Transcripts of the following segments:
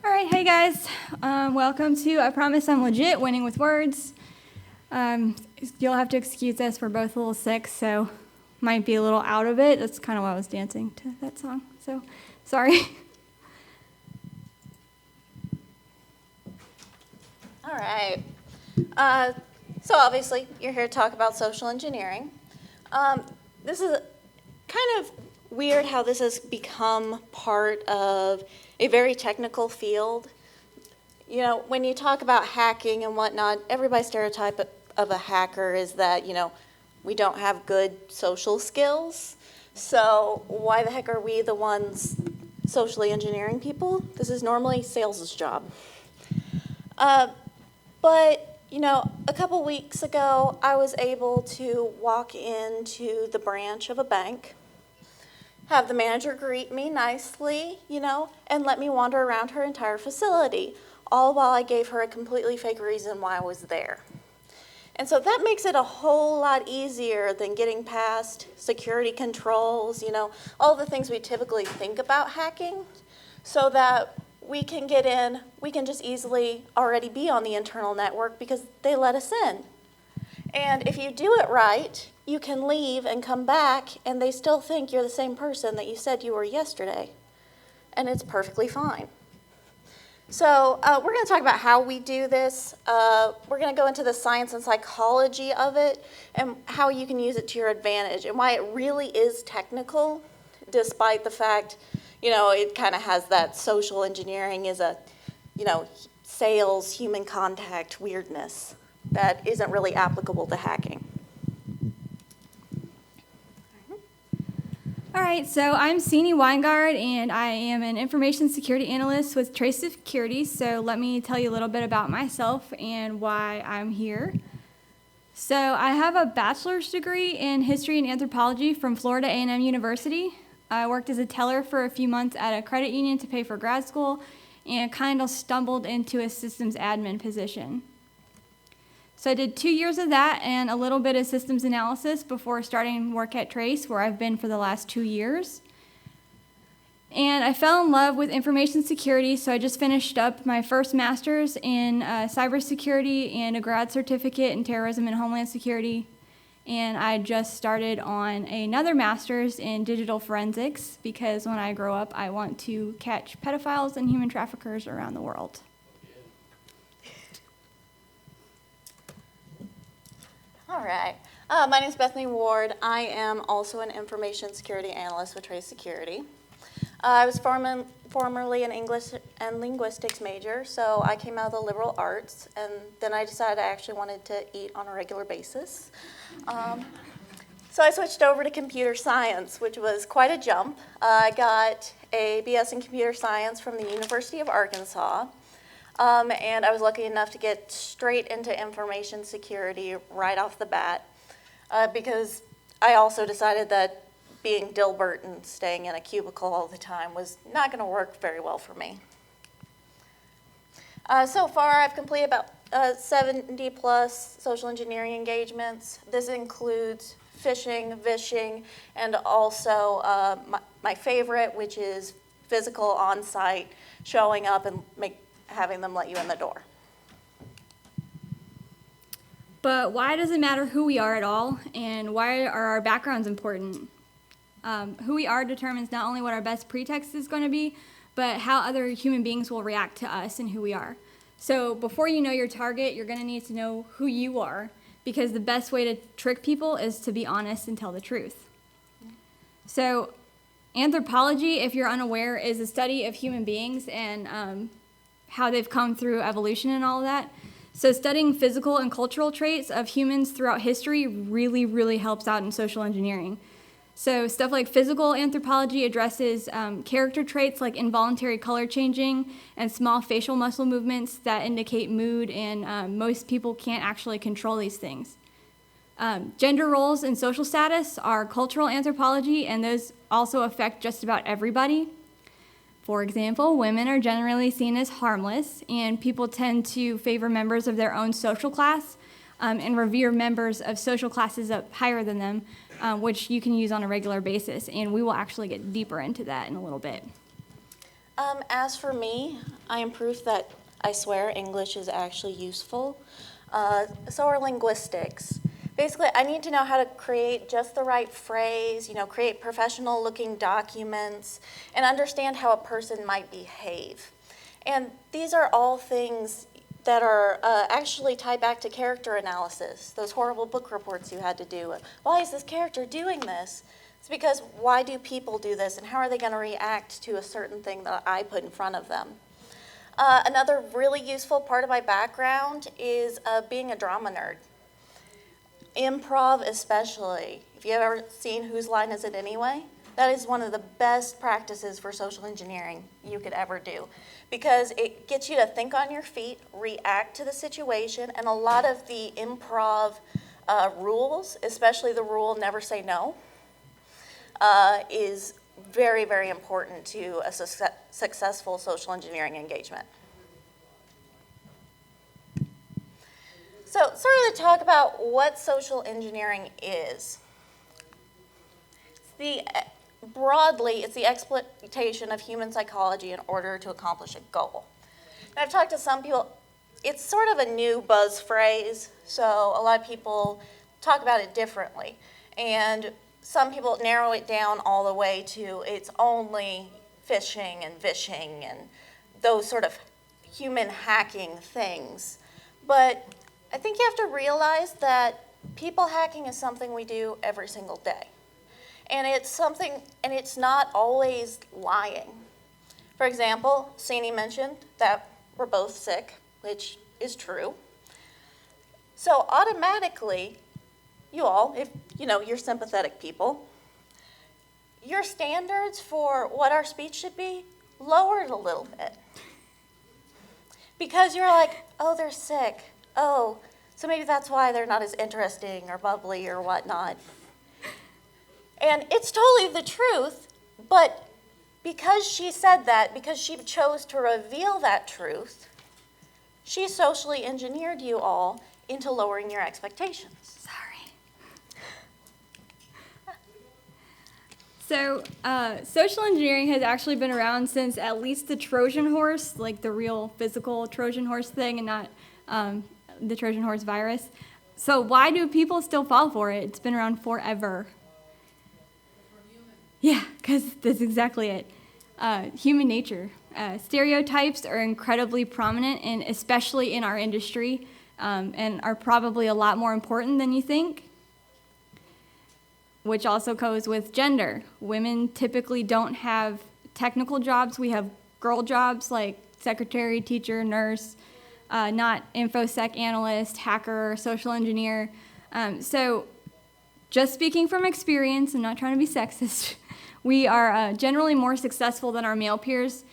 All right, hey guys, welcome to I Promise I'm Legit, Winning with Words. You'll have to excuse us, we're both a little sick, so might be a little out of it. That's kind of why I was dancing to that song, so sorry. All right. So obviously, you're here to talk about social engineering. This is kind of weird how this has become part of a very technical field. You know, when you talk about hacking and whatnot, everybody's stereotype of a hacker is that, you know, we don't have good social skills. So why the heck are we the ones socially engineering people? This is normally sales' job. But, you know, a couple weeks ago, I was able to walk into the branch of a bank, have the manager greet me nicely, you know, and let me wander around her entire facility, all while I gave her a completely fake reason why I was there. And so that makes it a whole lot easier than getting past security controls, you know, all the things we typically think about hacking, so that we can get in, we can just easily already be on the internal network because they let us in. And if you do it right, you can leave and come back and they still think you're the same person that you said you were yesterday. And it's perfectly fine. So we're going to talk about how we do this. We're going to go into the science and psychology of it and how you can use it to your advantage and why it really is technical, despite the fact, you know, it kind of has that social engineering is a, you know, sales, human contact weirdness that isn't really applicable to hacking. All right, so I'm Cyni Winegard, and I am an information security analyst with Trace Security, so let me tell you a little bit about myself and why I'm here. So I have a bachelor's degree in history and anthropology from Florida A&M University. I worked as a teller for a few months at a credit union to pay for grad school and kind of stumbled into a systems admin position. So I did 2 years of that and a little bit of systems analysis before starting work at Trace, where I've been for the last 2 years. And I fell in love with information security, so I just finished up my first master's in cybersecurity and a grad certificate in terrorism and homeland security. And I just started on another master's in digital forensics because when I grow up, I want to catch pedophiles and human traffickers around the world. All right. My name is Bethany Ward. I am also an information security analyst with Trace Security. I was formerly an English and linguistics major, so I came out of the liberal arts, and then I decided I actually wanted to eat on a regular basis. So I switched over to computer science, which was quite a jump. I got a BS in computer science from the University of Arkansas. And I was lucky enough to get straight into information security right off the bat because I also decided that being Dilbert and staying in a cubicle all the time was not going to work very well for me. So far, I've completed about 70 plus social engineering engagements. This includes phishing, vishing, and also my favorite, which is physical on-site, showing up and having them let you in the door. But why does it matter who we are at all, and why are our backgrounds important? Who we are determines not only what our best pretext is going to be, but how other human beings will react to us and who we are. So before you know your target, you're going to need to know who you are, because the best way to trick people is to be honest and tell the truth. So anthropology, if you're unaware, is a study of human beings and how they've come through evolution and all of that. So studying physical and cultural traits of humans throughout history really, really helps out in social engineering. So stuff like physical anthropology addresses character traits like involuntary color changing and small facial muscle movements that indicate mood, and most people can't actually control these things. Gender roles and social status are cultural anthropology, and those also affect just about everybody. For example, women are generally seen as harmless, and people tend to favor members of their own social class and revere members of social classes up higher than them, which you can use on a regular basis, and we will actually get deeper into that in a little bit. As for me, I am proof that I swear English is actually useful. So are linguistics. Basically, I need to know how to create just the right phrase, create professional-looking documents, and understand how a person might behave. And these are all things that are actually tied back to character analysis, those horrible book reports you had to do. Why is this character doing this? It's because why do people do this, and how are they going to react to a certain thing that I put in front of them? Another really useful part of my background is being a drama nerd. Improv especially. If you've ever seen Whose Line Is It Anyway? That is one of the best practices for social engineering you could ever do, because it gets you to think on your feet, react to the situation, and a lot of the improv rules, especially the rule never say no, is very, very important to a successful social engineering engagement. So, sort of to talk about what social engineering is. Broadly, it's the exploitation of human psychology in order to accomplish a goal. And I've talked to some people, it's sort of a new buzz phrase, so a lot of people talk about it differently. And some people narrow it down all the way to it's only phishing and vishing and those sort of human hacking things. But I think you have to realize that people hacking is something we do every single day. And it's not always lying. For example, Cyni mentioned that we're both sick, which is true. So automatically, you all, if you're sympathetic people, your standards for what our speech should be lowered a little bit. Because you're like, oh, they're sick. Oh, so maybe that's why they're not as interesting or bubbly or whatnot. And it's totally the truth, but because she said that, because she chose to reveal that truth, she socially engineered you all into lowering your expectations. Sorry. So, social engineering has actually been around since at least the Trojan horse, like the real physical Trojan horse thing and not the Trojan horse virus. So why do people still fall for it? It's been around forever. Yeah, because that's exactly it. Human nature. Stereotypes are incredibly prominent, and especially in our industry, and are probably a lot more important than you think, which also goes with gender. Women typically don't have technical jobs. We have girl jobs like secretary, teacher, nurse, not infosec analyst, hacker, social engineer. So just speaking from experience, I'm not trying to be sexist, we are generally more successful than our male peers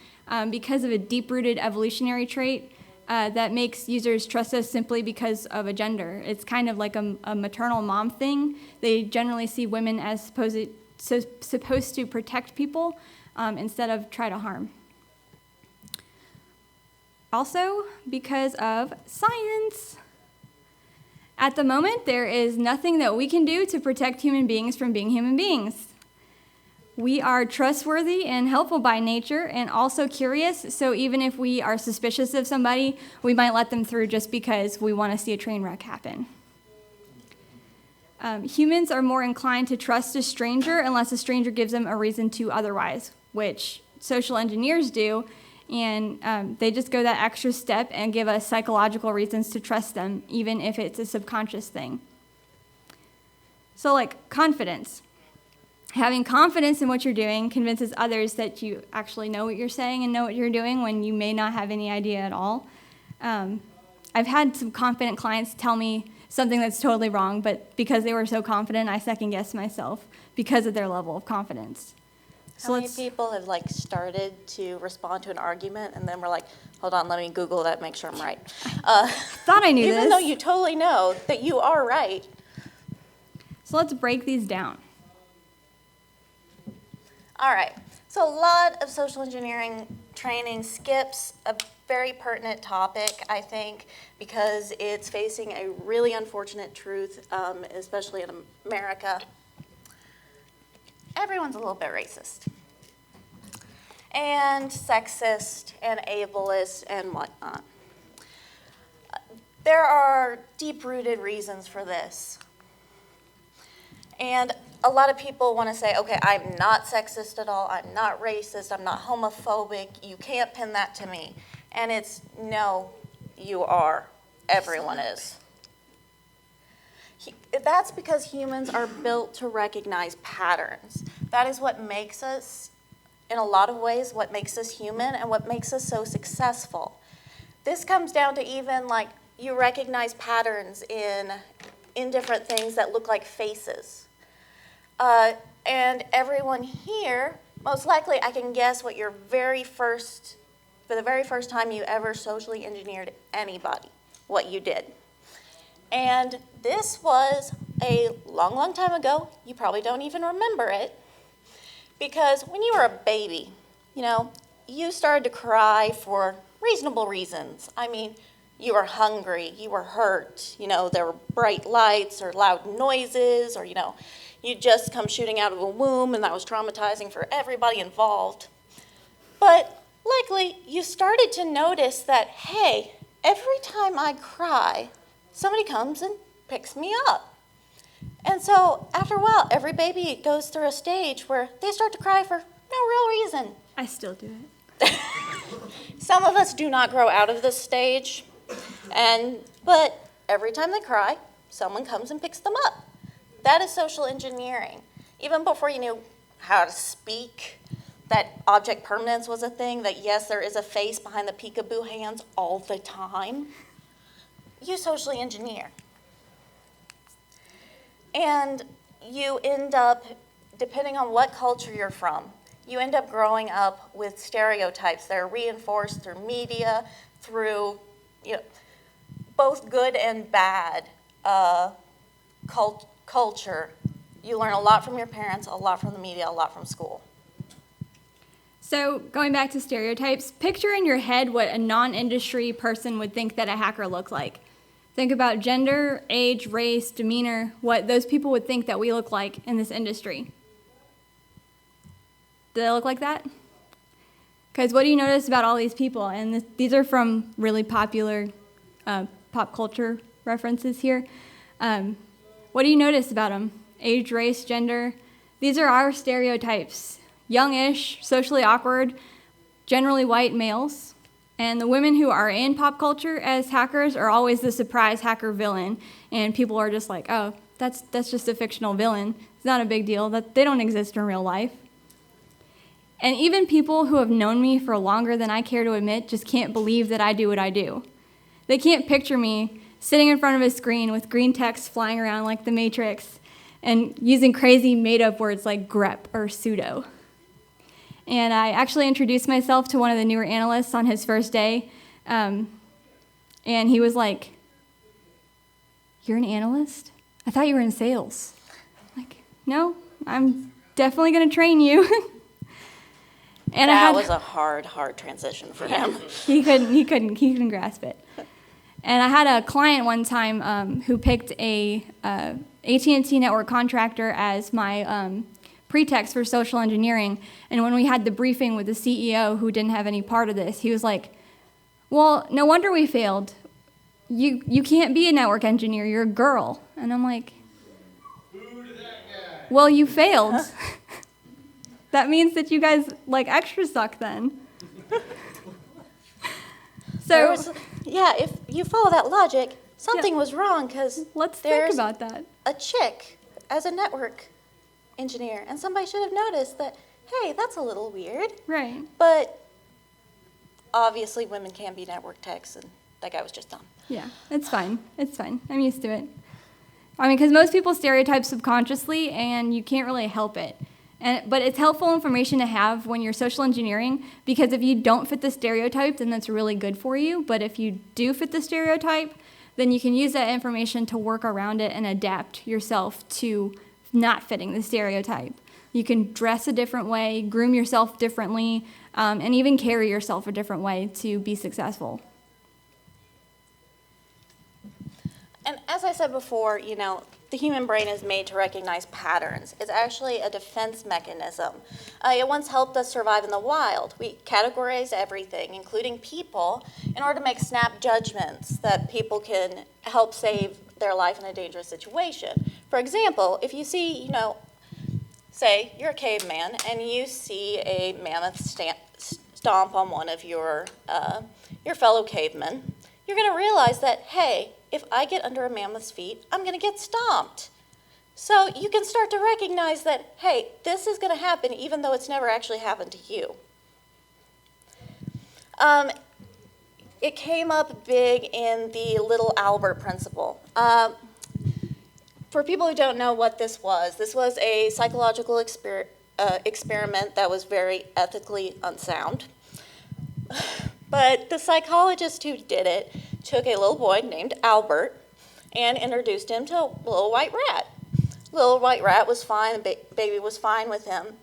because of a deep-rooted evolutionary trait that makes users trust us simply because of a gender. It's kind of like a maternal mom thing. They generally see women as supposed to protect people instead of try to harm. Also, because of science. At the moment, there is nothing that we can do to protect human beings from being human beings. We are trustworthy and helpful by nature and also curious, so even if we are suspicious of somebody, we might let them through just because we want to see a train wreck happen. Humans are more inclined to trust a stranger unless a stranger gives them a reason to otherwise, which social engineers do, and they just go that extra step and give us psychological reasons to trust them, even if it's a subconscious thing. So like confidence. Having confidence in what you're doing convinces others that you actually know what you're saying and know what you're doing when you may not have any idea at all. I've had some confident clients tell me something that's totally wrong, but because they were so confident, I second-guessed myself because of their level of confidence. How many people have started to respond to an argument and then we're like, hold on, let me Google that, make sure I'm right. Thought I knew this. Even though you totally know that you are right. So let's break these down. All right, so a lot of social engineering training skips a very pertinent topic, I think, because it's facing a really unfortunate truth, especially in America. Everyone's a little bit racist. and sexist and ableist and whatnot. There are deep-rooted reasons for this. And a lot of people want to say, okay, I'm not sexist at all, I'm not racist, I'm not homophobic, you can't pin that to me. And it's, no, you are. Everyone is. That's because humans are built to recognize patterns. That is what makes us, in a lot of ways, what makes us human and what makes us so successful. This comes down to even like you recognize patterns in different things that look like faces. And everyone here, most likely I can guess what your for the very first time you ever socially engineered anybody, what you did. And this was a long, long time ago. You probably don't even remember it. Because when you were a baby, you started to cry for reasonable reasons. I mean, you were hungry, you were hurt, there were bright lights or loud noises, or, you'd just come shooting out of a womb, and that was traumatizing for everybody involved. But likely, you started to notice that, hey, every time I cry, somebody comes and picks me up. And so after a while, every baby goes through a stage where they start to cry for no real reason. I still do it. Some of us do not grow out of this stage, but every time they cry, someone comes and picks them up. That is social engineering. Even before you knew how to speak, that object permanence was a thing, that yes, there is a face behind the peekaboo hands all the time. You socially engineer. And you end up, depending on what culture you're from, you end up growing up with stereotypes that are reinforced through media, through both good and bad culture. You learn a lot from your parents, a lot from the media, a lot from school. So going back to stereotypes, picture in your head what a non-industry person would think that a hacker looks like. Think about gender, age, race, demeanor, what those people would think that we look like in this industry. Do they look like that? Because what do you notice about all these people? And these are from really popular pop culture references here. What do you notice about them? Age, race, gender. These are our stereotypes. Youngish, socially awkward, generally white males. And the women who are in pop culture as hackers are always the surprise hacker villain. And people are just like, oh, that's just a fictional villain. It's not a big deal. They don't exist in real life. And even people who have known me for longer than I care to admit just can't believe that I do what I do. They can't picture me sitting in front of a screen with green text flying around like the Matrix and using crazy made-up words like grep or pseudo. And I actually introduced myself to one of the newer analysts on his first day, and he was like, "You're an analyst? I thought you were in sales." I'm like, no, I'm definitely going to train you. And that was a hard transition for him. He couldn't grasp it. And I had a client one time who picked a AT&T network contractor as my pretext for social engineering. And when we had the briefing with the CEO who didn't have any part of this, he was like, well, no wonder we failed. You can't be a network engineer, you're a girl. And I'm like, well, you failed. That means that you guys like extra suck then. So if you follow that logic, something was wrong because let's think about that. A chick as a network engineer, and somebody should have noticed that, hey, that's a little weird. Right. But obviously women can be network techs, and that guy was just dumb. Yeah, it's fine. It's fine. I'm used to it. I mean, because most people stereotype subconsciously, and you can't really help it. But it's helpful information to have when you're social engineering, because if you don't fit the stereotype, then that's really good for you. But if you do fit the stereotype, then you can use that information to work around it and adapt yourself to not fitting the stereotype. You can dress a different way, groom yourself differently, and even carry yourself a different way to be successful. And as I said before, the human brain is made to recognize patterns. It's actually a defense mechanism. It once helped us survive in the wild. We categorize everything, including people, in order to make snap judgments that people can help save their life in a dangerous situation. For example, if you see, say you're a caveman and you see a mammoth stomp on one of your fellow cavemen, you're going to realize that, hey, if I get under a mammoth's feet, I'm going to get stomped. So you can start to recognize that, hey, this is going to happen even though it's never actually happened to you. It came up big in the Little Albert principle. For people who don't know what this was a psychological experiment that was very ethically unsound. But the psychologist who did it took a little boy named Albert and introduced him to a little white rat. Little white rat was fine, the baby was fine with him.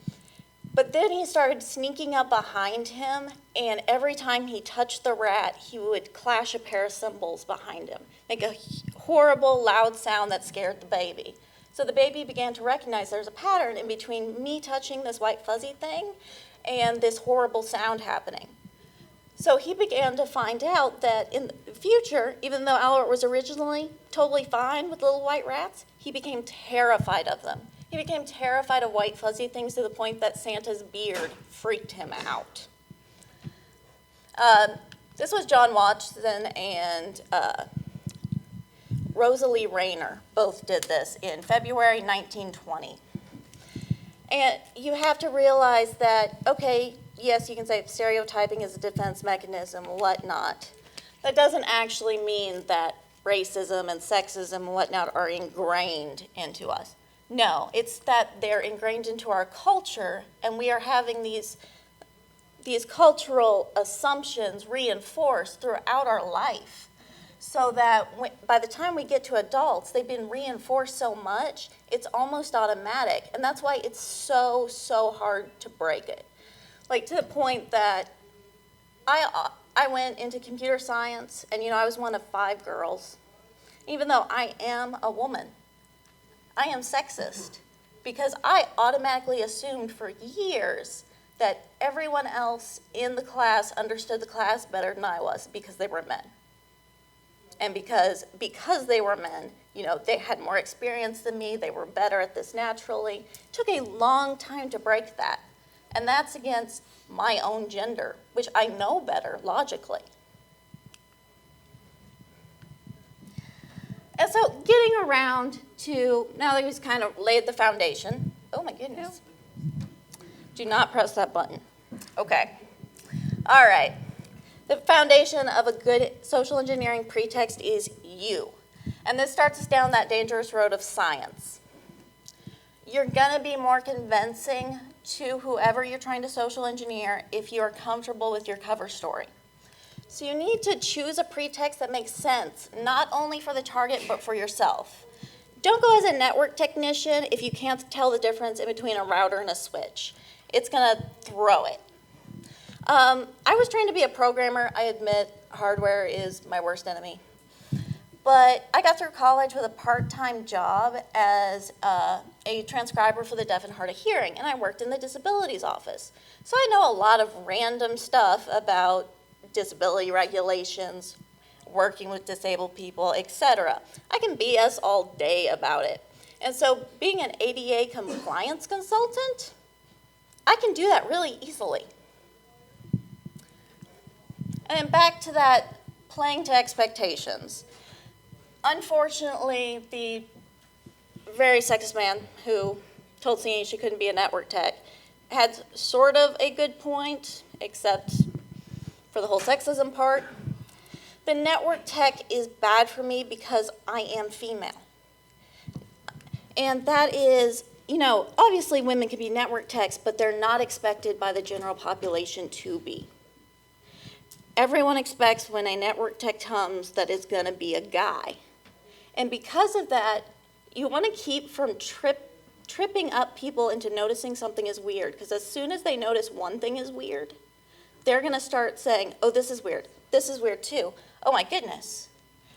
But then he started sneaking up behind him, and every time he touched the rat, he would clash a pair of cymbals behind him, make a horrible, loud sound that scared the baby. So the baby began to recognize there's a pattern in between me touching this white fuzzy thing and this horrible sound happening. So he began to find out that in the future, even though Albert was originally totally fine with little white rats, he became terrified of them. He became terrified of white fuzzy things to the point that Santa's beard freaked him out. This was John Watson and Rosalie Rayner both did this in February 1920. And you have to realize that, okay, yes, you can say stereotyping is a defense mechanism, whatnot. That doesn't actually mean that racism and sexism and whatnot are ingrained into us. No, it's that they're ingrained into our culture, and we are having these cultural assumptions reinforced throughout our life, so that by the time we get to adults, they've been reinforced so much, it's almost automatic. And that's why it's so, so hard to break it. Like, to the point that I went into computer science, and, I was one of 5 girls. Even though I am a woman, I am sexist, because I automatically assumed for years that everyone else in the class understood the class better than I was because they were men. And because they were men, they had more experience than me, they were better at this naturally. It took a long time to break that. And that's against my own gender, which I know better logically. And so getting around to, now that we've kind of laid the foundation. Oh my goodness. Do not press that button. Okay. All right. The foundation of a good social engineering pretext is you. And this starts us down that dangerous road of science. You're going to be more convincing to whoever you're trying to social engineer if you're comfortable with your cover story. So you need to choose a pretext that makes sense, not only for the target, but for yourself. Don't go as a network technician if you can't tell the difference in between a router and a switch. It's going to throw it. I was trained to be a programmer. I admit hardware is my worst enemy. But I got through college with a part-time job as a transcriber for the deaf and hard of hearing, and I worked in the disabilities office. So I know a lot of random stuff about disability regulations, working with disabled people, etc. I can BS all day about it. And so being an ADA compliance consultant, I can do that really easily. And then back to that playing to expectations. Unfortunately, the very sexist man who told Cyni she couldn't be a network tech had sort of a good point, except for the whole sexism part. The network tech is bad for me because I am female. And that is, obviously women can be network techs, but they're not expected by the general population to be. Everyone expects when a network tech comes that it's going to be a guy. And because of that, you want to keep from tripping up people into noticing something is weird, because as soon as they notice one thing is weird, they're going to start saying, oh, this is weird too. Oh my goodness.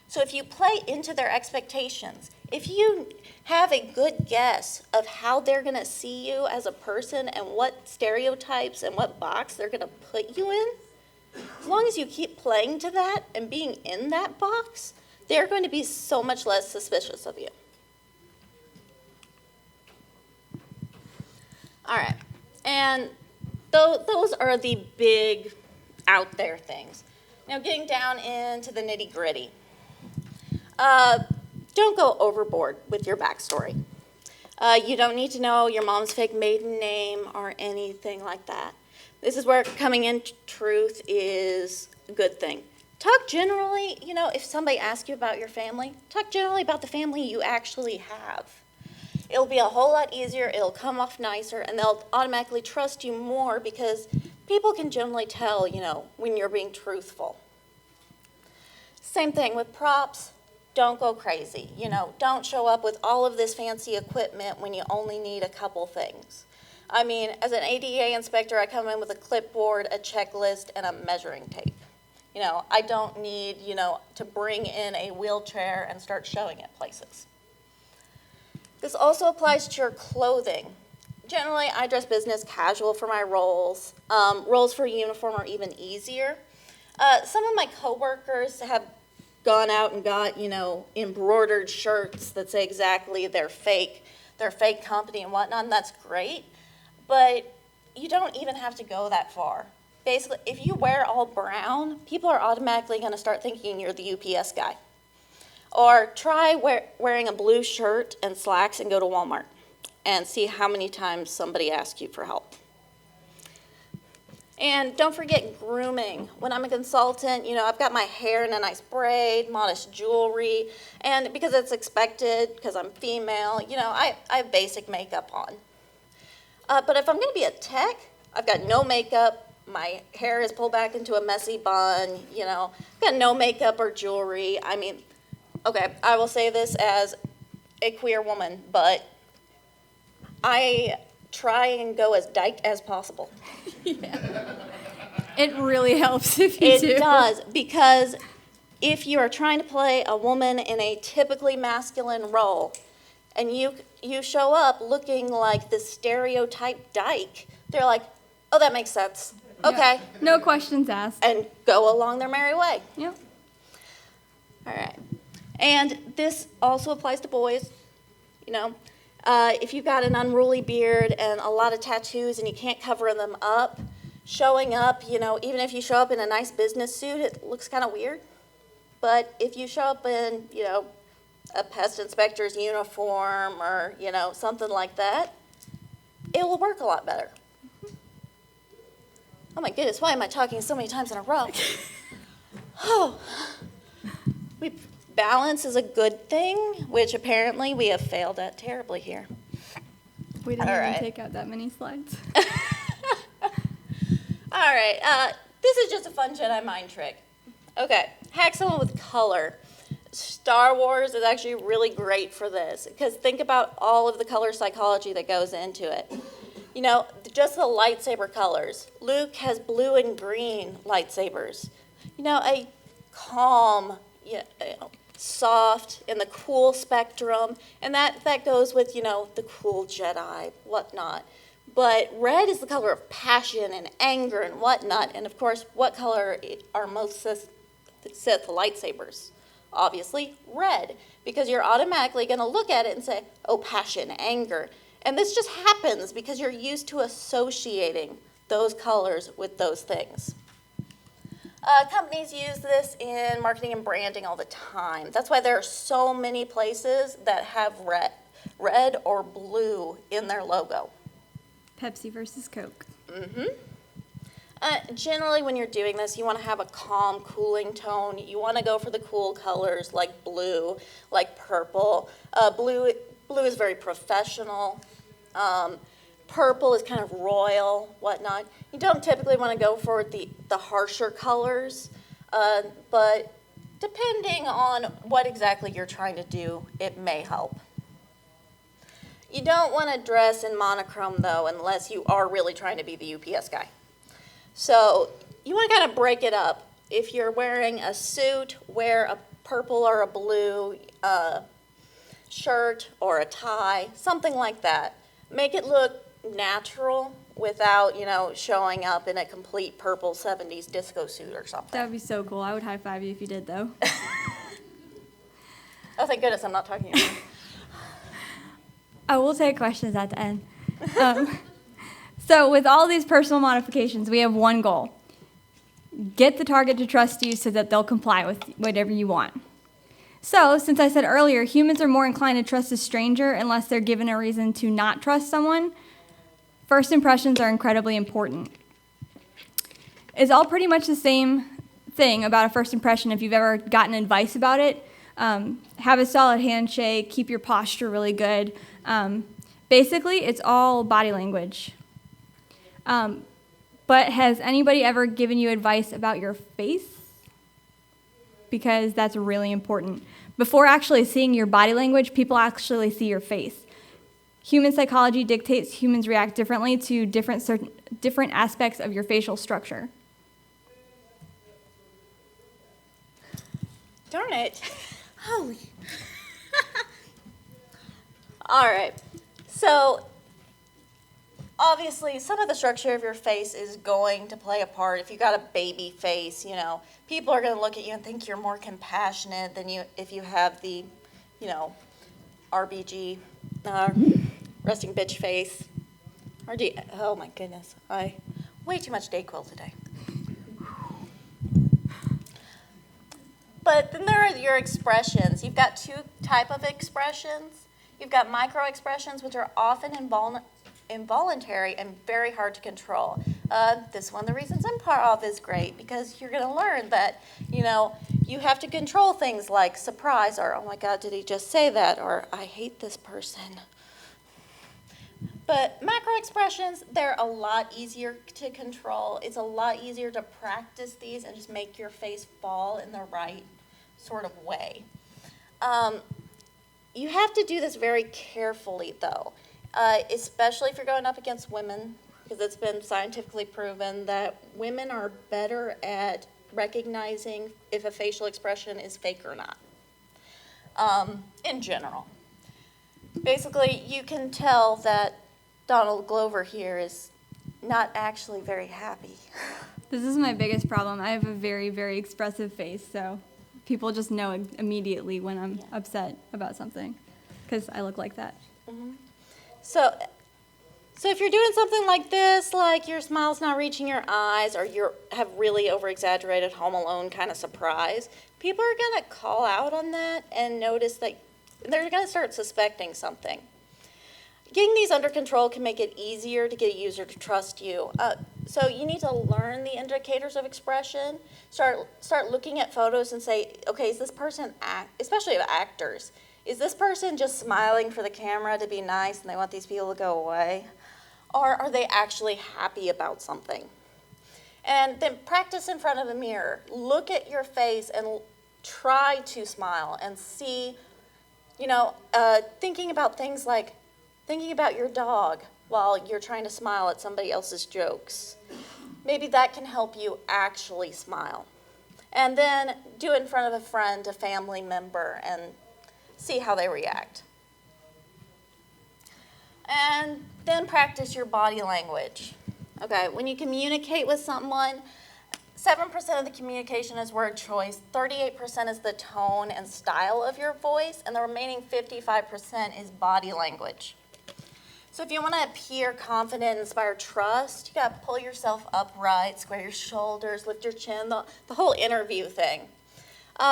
So if you play into their expectations, if you have a good guess of how they're going to see you as a person and what stereotypes and what box they're going to put you in, as long as you keep playing to that and being in that box, they're going to be so much less suspicious of you. All right, and those are the big out there things. Now getting down into the nitty-gritty. Don't go overboard with your backstory. You don't need to know your mom's fake maiden name or anything like that. This is where coming into truth is a good thing. Talk generally, if somebody asks you about your family, talk generally about the family you actually have. It'll be a whole lot easier, it'll come off nicer, and they'll automatically trust you more because people can generally tell, when you're being truthful. Same thing with props. Don't go crazy. Don't show up with all of this fancy equipment when you only need a couple things. I mean, as an ADA inspector, I come in with a clipboard, a checklist, and a measuring tape. I don't need, to bring in a wheelchair and start showing it places. This also applies to your clothing. Generally, I dress business casual for my roles. Roles for uniform are even easier. Some of my coworkers have gone out and got, embroidered shirts that say exactly they're fake company and whatnot, and that's great. But you don't even have to go that far. Basically, if you wear all brown, people are automatically going to start thinking you're the UPS guy. Or try wearing a blue shirt and slacks and go to Walmart and see how many times somebody asks you for help. And don't forget grooming. When I'm a consultant, I've got my hair in a nice braid, modest jewelry, and because it's expected, because I'm female, I have basic makeup on. But if I'm going to be a tech, I've got no makeup, my hair is pulled back into a messy bun, I've got no makeup or jewelry. I mean, okay, I will say this as a queer woman, but I try and go as dyke as possible. Yeah. It really helps if you do. It does, because if you are trying to play a woman in a typically masculine role, and you show up looking like the stereotype dyke, they're like, oh, that makes sense. Okay. Yeah. No questions asked. And go along their merry way. Yep. All right. And this also applies to boys. If you've got an unruly beard and a lot of tattoos and you can't cover them up, showing up, even if you show up in a nice business suit, it looks kind of weird. But if you show up in, a pest inspector's uniform or, something like that, it will work a lot better. Oh my goodness, why am I talking so many times in a row? Balance is a good thing, which apparently we have failed at terribly here. We didn't even take out that many slides. All right, this is just a fun Jedi mind trick. Okay, hack someone with color. Star Wars is actually really great for this, because think about all of the color psychology that goes into it. Just the lightsaber colors. Luke has blue and green lightsabers. A calm, soft in the cool spectrum, and that goes with, the cool Jedi, whatnot. But red is the color of passion and anger and whatnot, and of course, what color are most Sith lightsabers? Obviously, red, because you're automatically going to look at it and say, oh, passion, anger. And this just happens because you're used to associating those colors with those things. Companies use this in marketing and branding all the time. That's why there are so many places that have red or blue in their logo. Pepsi versus Coke. Mm-hmm. Generally, when you're doing this, you want to have a calm, cooling tone. You want to go for the cool colors like blue, like purple. Blue is very professional. Purple is kind of royal, whatnot. You don't typically want to go for the harsher colors, but depending on what exactly you're trying to do, it may help. You don't want to dress in monochrome, though, unless you are really trying to be the UPS guy. So you want to kind of break it up. if you're wearing a suit, wear a purple or a blue shirt or a tie, something like that. Make it look natural without, showing up in a complete purple 70s disco suit or something. That would be so cool. I would high five you if you did, though. Oh, thank goodness I'm not talking to you. I will take questions at the end. So with all these personal modifications, we have one goal. Get the target to trust you so that they'll comply with whatever you want. So, since I said earlier, humans are more inclined to trust a stranger unless they're given a reason to not trust someone, first impressions are incredibly important. It's all pretty much the same thing about a first impression if you've ever gotten advice about it. Have a solid handshake, keep your posture really good. Basically, it's all body language. But has anybody ever given you advice about your face? Because that's really important. Before actually seeing your body language, people actually see your face. Human psychology dictates humans react differently to different aspects of your facial structure. Darn it. Holy. All right. So, obviously, some of the structure of your face is going to play a part. If you got a baby face, people are going to look at you and think you're more compassionate than if you have the, RBG, resting bitch face. Oh my goodness, way too much Dayquil today. But then there are your expressions. You've got two type of expressions. You've got micro expressions, which are often involuntary and very hard to control. This one, the reasons I'm part of, is great because you're going to learn that, you have to control things like surprise or, oh my God, did he just say that? Or I hate this person. But macro expressions, they're a lot easier to control. It's a lot easier to practice these and just make your face fall in the right sort of way. You have to do this very carefully, though. Especially if you're going up against women, because it's been scientifically proven that women are better at recognizing if a facial expression is fake or not, in general. Basically, you can tell that Donald Glover here is not actually very happy. This is my biggest problem. I have a very, very expressive face, so people just know immediately when I'm upset about something, because I look like that. Mm-hmm. So if you're doing something like this, like your smile's not reaching your eyes, or you have really over-exaggerated Home Alone kind of surprise, people are going to call out on that and notice that they're going to start suspecting something. Getting these under control can make it easier to get a user to trust you. So you need to learn the indicators of expression. Start looking at photos and say, okay, is this person, especially actors, is this person just smiling for the camera to be nice and they want these people to go away? Or are they actually happy about something? And then practice in front of a mirror. Look at your face and try to smile and see, thinking about things like thinking about your dog while you're trying to smile at somebody else's jokes. Maybe that can help you actually smile. And then do it in front of a friend, a family member, and see how they react. And then practice your body language. Okay, when you communicate with someone, 7% of the communication is word choice, 38% is the tone and style of your voice, and the remaining 55% is body language. So if you want to appear confident and inspire trust, you got to pull yourself upright, square your shoulders, lift your chin, the whole interview thing.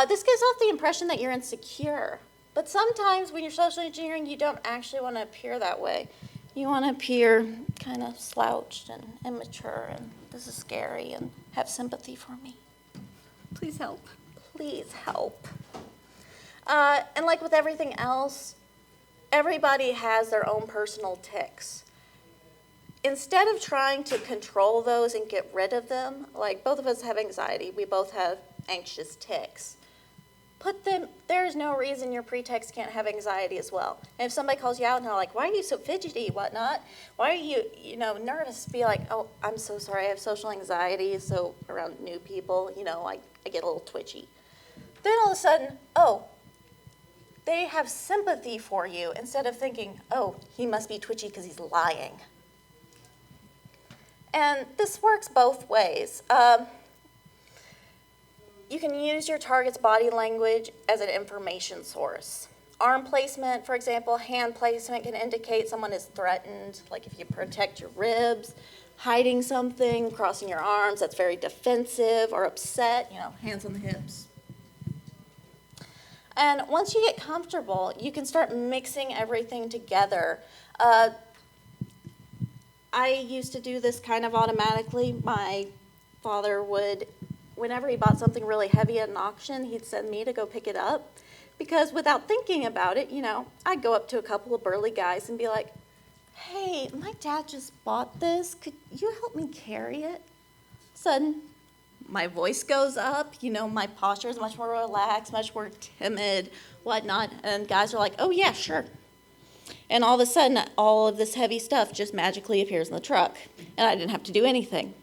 This gives off the impression that you're insecure. But sometimes when you're social engineering, you don't actually want to appear that way. You want to appear kind of slouched and immature, and this is scary, and have sympathy for me. Please help. Please help. And like with everything else, everybody has their own personal tics. Instead of trying to control those and get rid of them, like both of us have anxiety, we both have anxious tics. There's no reason your pretext can't have anxiety as well. And if somebody calls you out and they're like, why are you so fidgety, whatnot? Why are you, nervous? Be like, oh, I'm so sorry, I have social anxiety, so around new people, I get a little twitchy. Then all of a sudden, oh, they have sympathy for you instead of thinking, oh, he must be twitchy because he's lying. And this works both ways. You can use your target's body language as an information source. Arm placement, for example, hand placement can indicate someone is threatened, like if you protect your ribs, hiding something, crossing your arms, that's very defensive or upset, hands on the hips. And once you get comfortable, you can start mixing everything together. I used to do this kind of automatically. My father would, whenever he bought something really heavy at an auction, he'd send me to go pick it up. Because without thinking about it, I'd go up to a couple of burly guys and be like, hey, my dad just bought this. Could you help me carry it? Sudden, my voice goes up, my posture is much more relaxed, much more timid, whatnot. And guys are like, oh, yeah, sure. And all of a sudden, all of this heavy stuff just magically appears in the truck. And I didn't have to do anything.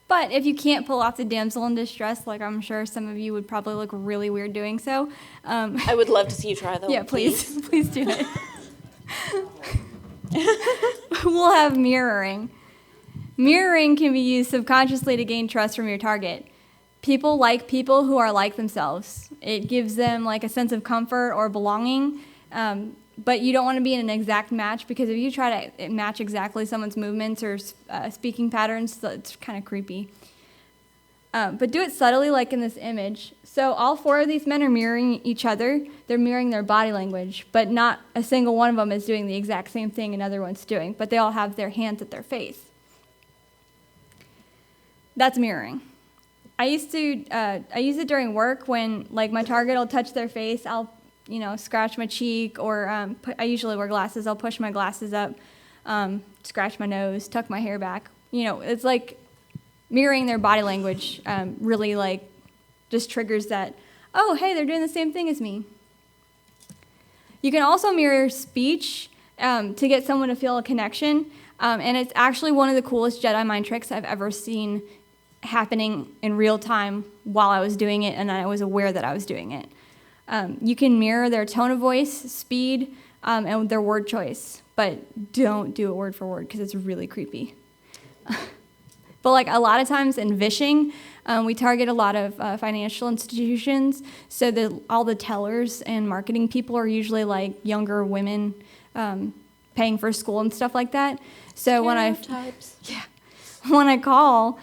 But if you can't pull off the damsel in distress, like I'm sure some of you would probably look really weird doing so. I would love to see you try that. Yeah, please. Please do it. We'll have mirroring. Mirroring can be used subconsciously to gain trust from your target. People like people who are like themselves. It gives them like a sense of comfort or belonging, but you don't want to be in an exact match, because if you try to match exactly someone's movements or speaking patterns, it's kind of creepy. But do it subtly, like in this image. So all 4 of these men are mirroring each other. They're mirroring their body language, but not a single one of them is doing the exact same thing another one's doing, but they all have their hands at their face. That's mirroring. I use it during work when, like, my target will touch their face. I'll, scratch my cheek, or I usually wear glasses. I'll push my glasses up, scratch my nose, tuck my hair back. It's like mirroring their body language really, like, just triggers that, oh, hey, they're doing the same thing as me. You can also mirror speech to get someone to feel a connection, and it's actually one of the coolest Jedi mind tricks I've ever seen happening in real time while I was doing it, and I was aware that I was doing it. You can mirror their tone of voice, speed, and their word choice, but don't do it word for word because it's really creepy. But like a lot of times in vishing, we target a lot of financial institutions, so all the tellers and marketing people are usually like younger women paying for school and stuff like that. So when I call,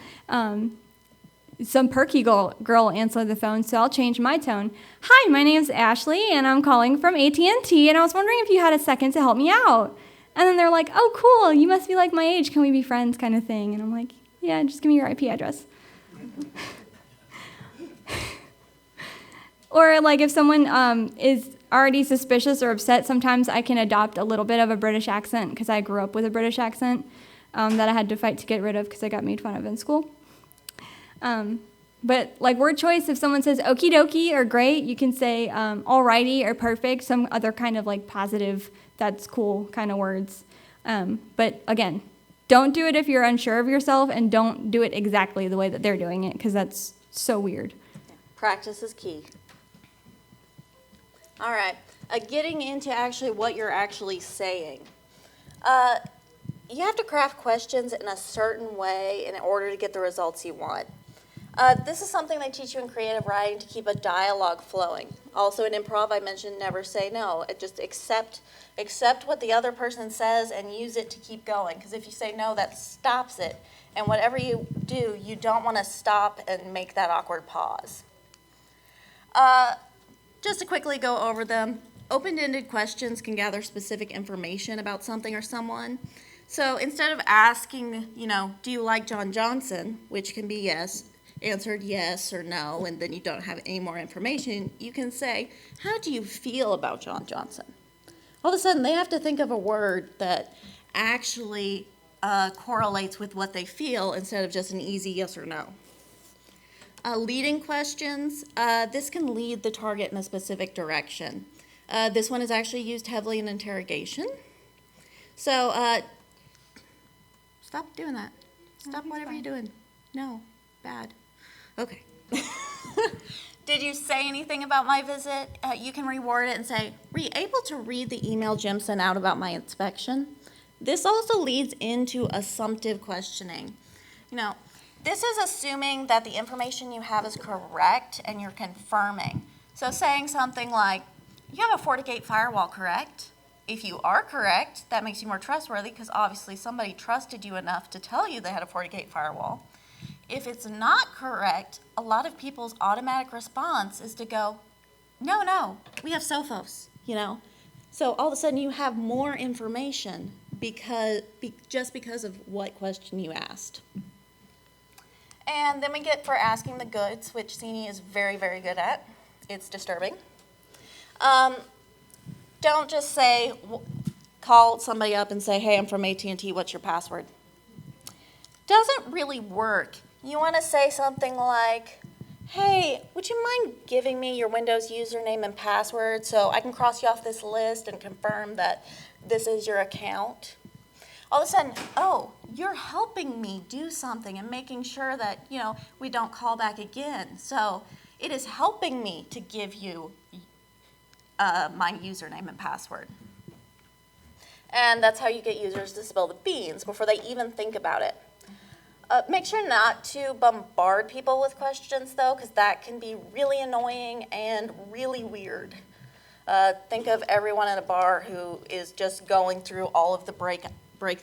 some perky girl answer the phone, so I'll change my tone. Hi, my name's Ashley, and I'm calling from AT&T, and I was wondering if you had a second to help me out. And then they're like, oh, cool, you must be like my age. Can we be friends, kind of thing? And I'm like, yeah, just give me your IP address. Or like if someone is already suspicious or upset, sometimes I can adopt a little bit of a British accent because I grew up with a British accent that I had to fight to get rid of because I got made fun of in school. But like word choice, if someone says okie dokie or great, you can say alrighty or perfect, some other kind of like positive, that's cool kind of words. But again, don't do it if you're unsure of yourself, and don't do it exactly the way that they're doing it, because that's so weird. Practice is key. All right, getting into actually what you're actually saying. You have to craft questions in a certain way in order to get the results you want. This is something they teach you in creative writing to keep a dialogue flowing. Also in improv, I mentioned never say no. Just accept what the other person says and use it to keep going. Because if you say no, that stops it. And whatever you do, you don't want to stop and make that awkward pause. Just to quickly go over them, open-ended questions can gather specific information about something or someone. So instead of asking, do you like John Johnson, which can be yes, answered yes or no, and then you don't have any more information, you can say, how do you feel about John Johnson? All of a sudden, they have to think of a word that actually correlates with what they feel instead of just an easy yes or no. Leading questions, this can lead the target in a specific direction. This one is actually used heavily in interrogation. So stop doing that. Stop whatever you're doing. No, bad. Okay. Did you say anything about my visit? You can reword it and say, were you able to read the email Jim sent out about my inspection? This also leads into assumptive questioning. This is assuming that the information you have is correct and you're confirming. So saying something like, you have a FortiGate firewall, correct? If you are correct, that makes you more trustworthy because obviously somebody trusted you enough to tell you they had a FortiGate firewall. If it's not correct, a lot of people's automatic response is to go, no, we have Sophos, So all of a sudden you have more information just because of what question you asked. And then we get for asking the goods, which Cyni is very, very good at. It's disturbing. Don't just say, call somebody up and say, hey, I'm from AT&T, what's your password? Doesn't really work. You want to say something like, hey, would you mind giving me your Windows username and password so I can cross you off this list and confirm that this is your account? All of a sudden, oh, you're helping me do something and making sure that, we don't call back again. So it is helping me to give you my username and password. And that's how you get users to spill the beans before they even think about it. Make sure not to bombard people with questions, though, because that can be really annoying and really weird. Think of everyone in a bar who is just going through all of the break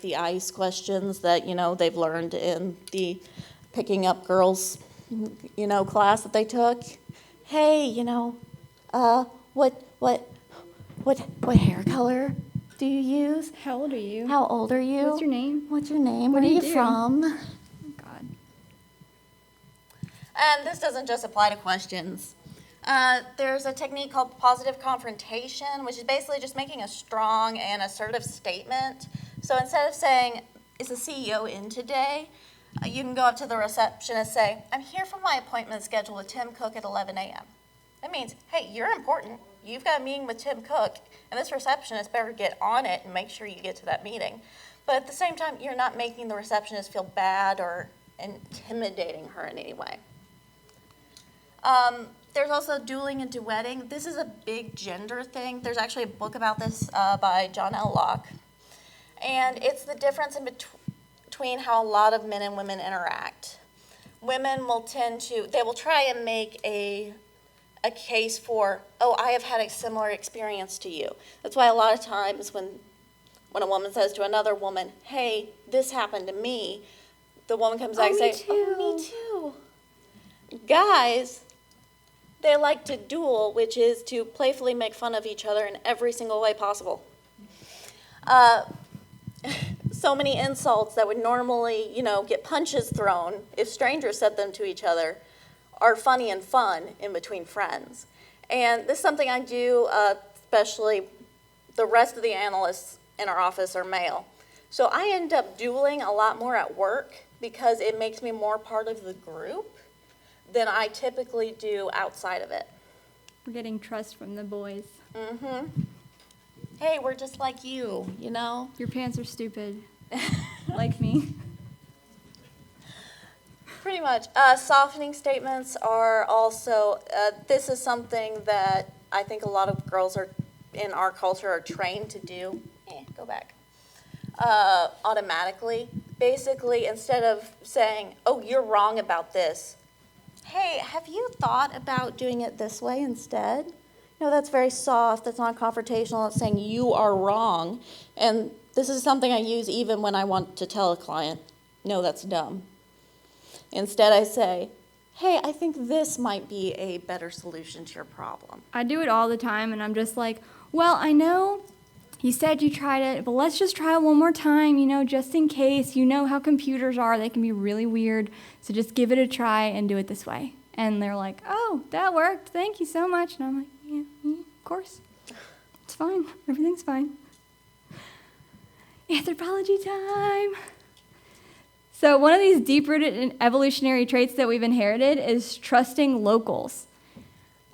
the ice questions that, they've learned in the picking up girls, class that they took. Hey, what hair color do you use? How old are you? How old are you? What's your name? What's your name? What Where do are you you do? from? Oh, God. And this doesn't just apply to questions. There's a technique called positive confrontation, which is basically just making a strong and assertive statement. So instead of saying, is the CEO in today? You can go up to the receptionist and say, I'm here for my appointment scheduled with Tim Cook at 11 a.m. That means, hey, you're important. You've got a meeting with Tim Cook, and this receptionist better get on it and make sure you get to that meeting. But at the same time, you're not making the receptionist feel bad or intimidating her in any way. There's also dueling and duetting. This is a big gender thing. There's actually a book about this by John L. Locke. And it's the difference in between how a lot of men and women interact. Women will they will try and make a case for, oh, I have had a similar experience to you. That's why a lot of times when a woman says to another woman, hey, this happened to me, the woman comes back and says, oh, me too. Guys, they like to duel, which is to playfully make fun of each other in every single way possible. So many insults that would normally, get punches thrown if strangers said them to each other are funny and fun in between friends. And this is something I do, especially the rest of the analysts in our office are male. So I end up dueling a lot more at work because it makes me more part of the group than I typically do outside of it. We're getting trust from the boys. Mm-hmm. Hey, we're just like you, Your pants are stupid. Like me. Pretty much. Softening statements are also, this is something that I think a lot of girls in our culture are trained to do. Go back. Automatically. Basically, instead of saying, oh, you're wrong about this, hey, have you thought about doing it this way instead? That's very soft, that's not confrontational, it's saying you are wrong. And this is something I use even when I want to tell a client, no, that's dumb. Instead, I say, hey, I think this might be a better solution to your problem. I do it all the time, and I'm just like, well, I know you said you tried it, but let's just try it one more time, just in case. You know how computers are. They can be really weird, so just give it a try and do it this way. And they're like, oh, that worked. Thank you so much. And I'm like, yeah, of course. It's fine. Everything's fine. Anthropology time. So one of these deep-rooted evolutionary traits that we've inherited is trusting locals.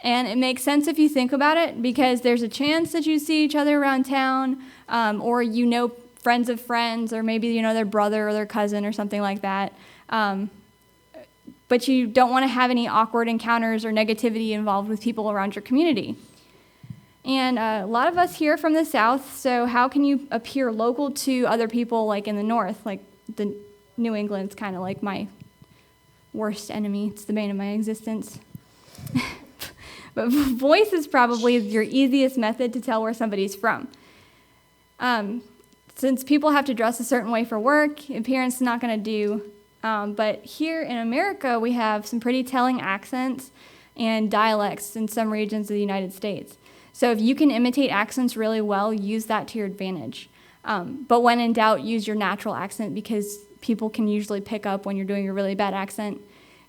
And it makes sense if you think about it, because there's a chance that you see each other around town, or you know friends of friends, or maybe you know their brother or their cousin or something like that. But you don't want to have any awkward encounters or negativity involved with people around your community. And a lot of us here from the South, so how can you appear local to other people like in the North? Like the New England's kind of like my worst enemy. It's the bane of my existence. But voice is probably your easiest method to tell where somebody's from. Since people have to dress a certain way for work, appearance is not going to do. But here in America, we have some pretty telling accents and dialects in some regions of the United States. So if you can imitate accents really well, use that to your advantage. But when in doubt, use your natural accent, because people can usually pick up when you're doing a really bad accent.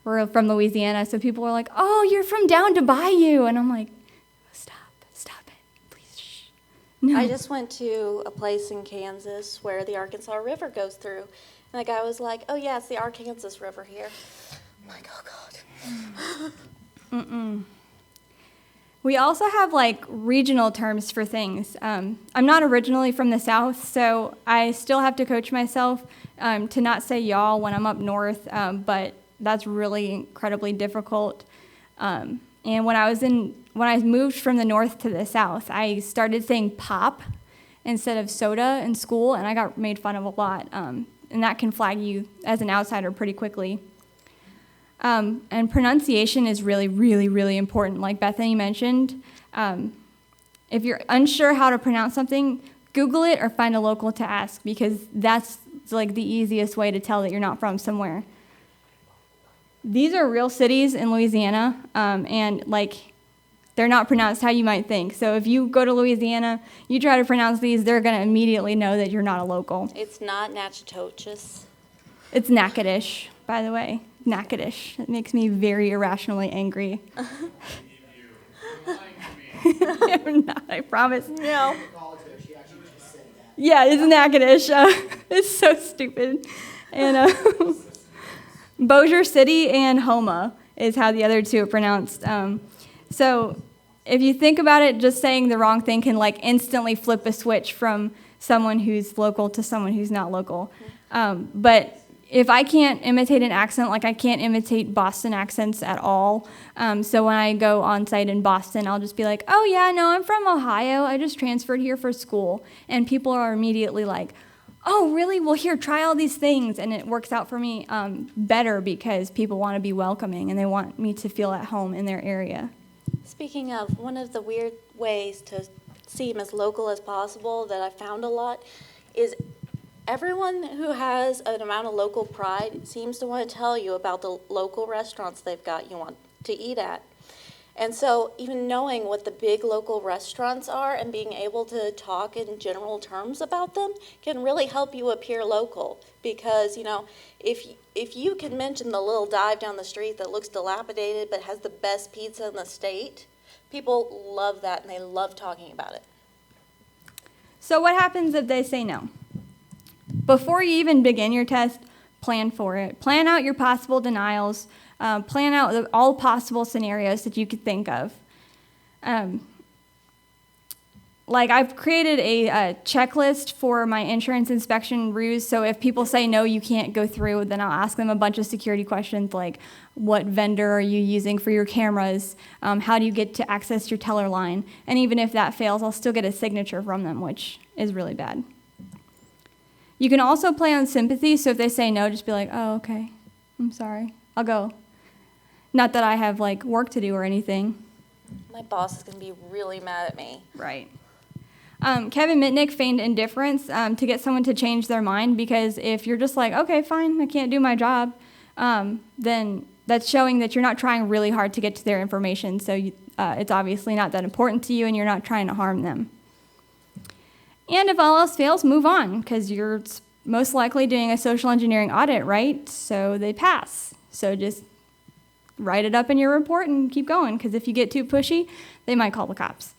We're from Louisiana, so people are like, "Oh, you're from down to Bayou," and I'm like, stop it, please, shh. No. I just went to a place in Kansas where the Arkansas River goes through, and the guy was like, "Oh yeah, it's the Arkansas River here." I'm like, "Oh God." We also have like regional terms for things. I'm not originally from the South, so I still have to coach myself to not say y'all when I'm up north, but that's really incredibly difficult. And when I moved from the North to the South, I started saying pop instead of soda in school, and I got made fun of a lot. And that can flag you as an outsider pretty quickly. And pronunciation is really, really, really important. Like Bethany mentioned, if you're unsure how to pronounce something, Google it or find a local to ask, because that's like the easiest way to tell that you're not from somewhere. These are real cities in Louisiana, and like they're not pronounced how you might think. So if you go to Louisiana, you try to pronounce these, they're going to immediately know that you're not a local. It's not Natchitoches. It's Natchitoches, by the way. Natchitoches. It makes me very irrationally angry. I'm not, I promise. No. Yeah, it's Natchitoches. It's so stupid. And Bossier City and Houma is how the other two are pronounced. So if you think about it, just saying the wrong thing can like instantly flip a switch from someone who's local to someone who's not local. But if I can't imitate an accent, like I can't imitate Boston accents at all. So when I go on site in Boston, I'll just be like, "Oh yeah, no, I'm from Ohio. I just transferred here for school." And people are immediately like, "Oh, really? Well, here, try all these things." And it works out for me better, because people want to be welcoming and they want me to feel at home in their area. Speaking of, one of the weird ways to seem as local as possible that I found a lot is everyone who has an amount of local pride seems to want to tell you about the local restaurants they've got you want to eat at. And so even knowing what the big local restaurants are and being able to talk in general terms about them can really help you appear local. Because, you know, if you can mention the little dive down the street that looks dilapidated but has the best pizza in the state, people love that and they love talking about it. So what happens if they say no? Before you even begin your test, plan for it. Plan out your possible denials. Plan out all possible scenarios that you could think of. Like I've created a checklist for my insurance inspection ruse, so if people say no, you can't go through, then I'll ask them a bunch of security questions like, what vendor are you using for your cameras? How do you get to access your teller line? And even if that fails, I'll still get a signature from them, which is really bad. You can also play on sympathy, so if they say no, just be like, "Oh, okay, I'm sorry, I'll go." Not that I have like work to do or anything. My boss is going to be really mad at me. Right. Kevin Mitnick feigned indifference to get someone to change their mind, because if you're just like, "Okay, fine, I can't do my job," then that's showing that you're not trying really hard to get to their information, so it's obviously not that important to you and you're not trying to harm them. And if all else fails, move on, because you're most likely doing a social engineering audit, right? So they pass. So just write it up in your report and keep going, because if you get too pushy, they might call the cops,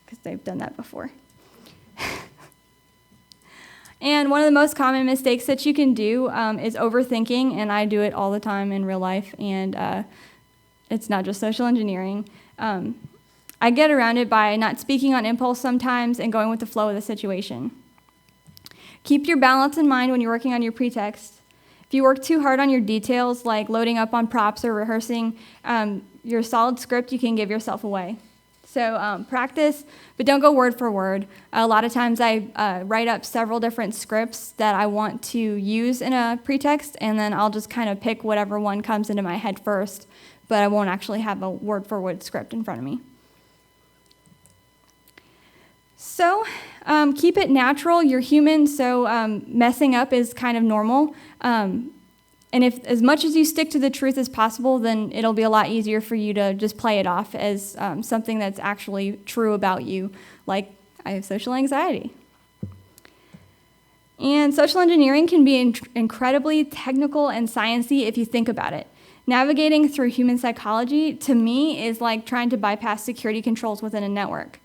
because they've done that before. And one of the most common mistakes that you can do is overthinking, and I do it all the time in real life, and it's not just social engineering. I get around it by not speaking on impulse sometimes and going with the flow of the situation. Keep your balance in mind when you're working on your pretext. If you work too hard on your details, like loading up on props or rehearsing your solid script, you can give yourself away. So practice, but don't go word for word. A lot of times I write up several different scripts that I want to use in a pretext, and then I'll just kind of pick whatever one comes into my head first, but I won't actually have a word for word script in front of me. So keep it natural. You're human, so messing up is kind of normal. And if as much as you stick to the truth as possible, then it'll be a lot easier for you to just play it off as something that's actually true about you, like I have social anxiety. And social engineering can be incredibly technical and sciencey if you think about it. Navigating through human psychology, to me, is like trying to bypass security controls within a network.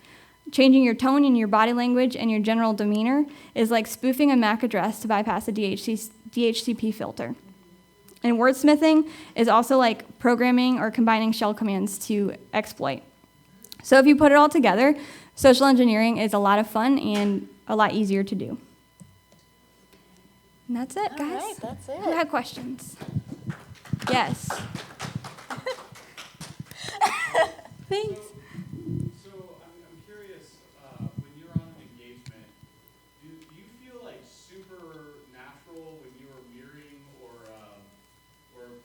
Changing your tone and your body language and your general demeanor is like spoofing a MAC address to bypass a DHCP filter. And wordsmithing is also like programming or combining shell commands to exploit. So if you put it all together, social engineering is a lot of fun and a lot easier to do. And that's it, guys. All right, that's it. Who had questions? Yes. Thanks. So I'm curious, when you're on an engagement, do you feel like super natural when you are mirroring or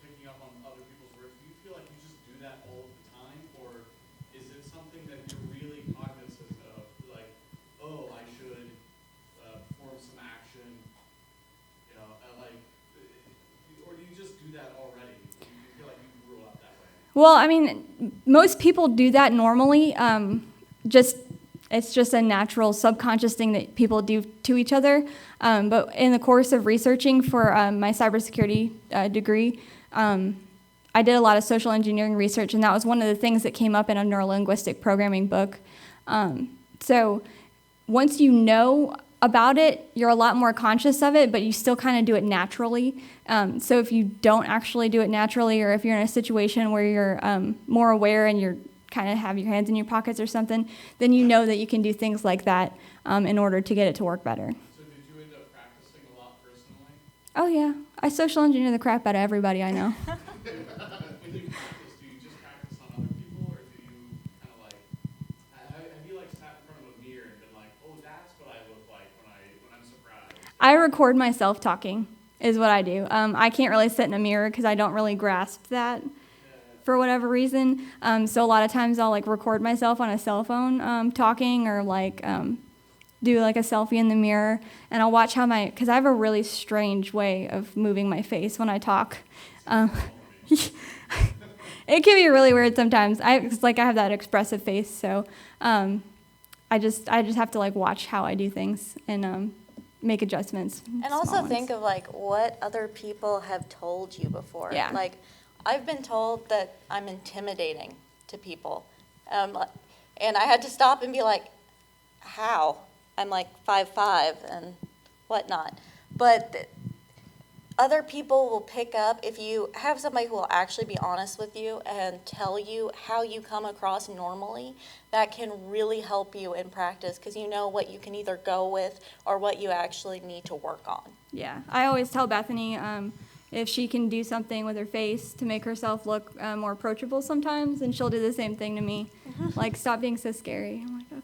picking up on other people's work? Do you feel like you just do that all the time, or is it something that you're really cognizant of, like, oh, I should perform some action, or do you just do that already? Do you feel like you grew up that way? Well, I mean, most people do that normally. It's just a natural subconscious thing that people do to each other. But in the course of researching for my cybersecurity degree, I did a lot of social engineering research, and that was one of the things that came up in a neurolinguistic programming book. So once you know about it, you're a lot more conscious of it, but you still kind of do it naturally. So if you don't actually do it naturally, or if you're in a situation where you're more aware and you're kind of have your hands in your pockets or something, then you know that you can do things like that in order to get it to work better. So did you end up practicing a lot personally? Oh yeah, I social engineer the crap out of everybody I know. When you practice, do you just practice on other people, or do you kind of like, have you like sat in front of a mirror and been like, oh, that's what I look like when I'm surprised? I record myself talking is what I do. I can't really sit in a mirror because I don't really grasp that for whatever reason. So a lot of times I'll like record myself on a cell phone talking, or like do like a selfie in the mirror, and I'll watch how because I have a really strange way of moving my face when I talk. It can be really weird sometimes. It's like I have that expressive face, so I just have to like watch how I do things and make adjustments. And also think of like what other people have told you before. Yeah. Like I've been told that I'm intimidating to people, and I had to stop and be like, how? I'm like 5'5" and whatnot. But other people will pick up if you have somebody who will actually be honest with you and tell you how you come across normally. That can really help you in practice, because you know what you can either go with or what you actually need to work on. Yeah, I always tell Bethany if she can do something with her face to make herself look more approachable sometimes, and she'll do the same thing to me. Like, stop being so scary. I'm like, okay.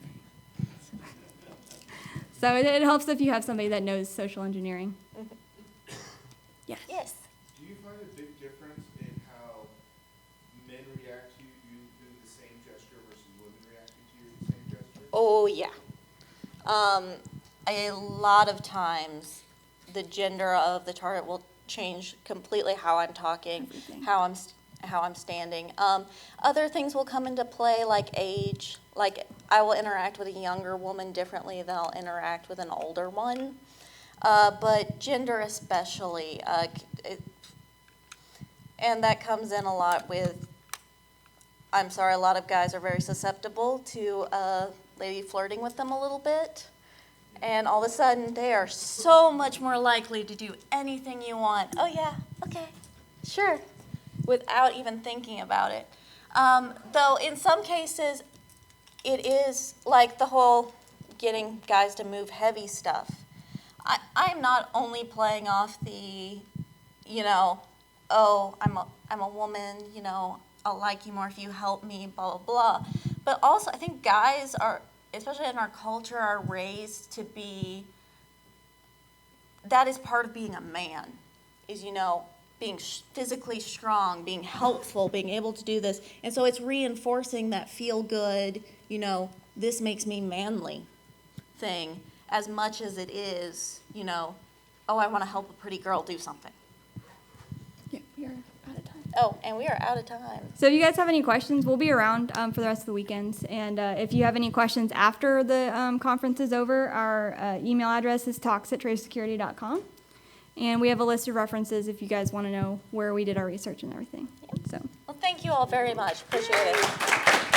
So it helps if you have somebody that knows social engineering. Yes. Yes. Do you find a big difference in how men react to you doing the same gesture versus women reacting to you the same gesture? Oh, yeah. A lot of times, the gender of the target will change completely how I'm talking, Everything. how I'm standing. Other things will come into play, like age. Like, I will interact with a younger woman differently than I'll interact with an older one. But gender especially, and that comes in a lot with, I'm sorry, a lot of guys are very susceptible to a lady flirting with them a little bit. And all of a sudden, they are so much more likely to do anything you want. Oh, yeah, okay, sure, without even thinking about it. Though in some cases, it is like the whole getting guys to move heavy stuff. I'm not only playing off the, oh, I'm a woman, I'll like you more if you help me, blah, blah, blah. But also, I think guys are, especially in our culture, are raised to be, that is part of being a man, is, being physically strong, being helpful, being able to do this. And so it's reinforcing that feel good, this makes me manly thing, as much as it is, oh, I want to help a pretty girl do something. Yeah, we are out of time. Oh, and we are out of time. So if you guys have any questions, we'll be around for the rest of the weekends. And if you have any questions after the conference is over, our email address is talks@tracesecurity.com. And we have a list of references if you guys want to know where we did our research and everything. So. Well, thank you all very much. Appreciate it.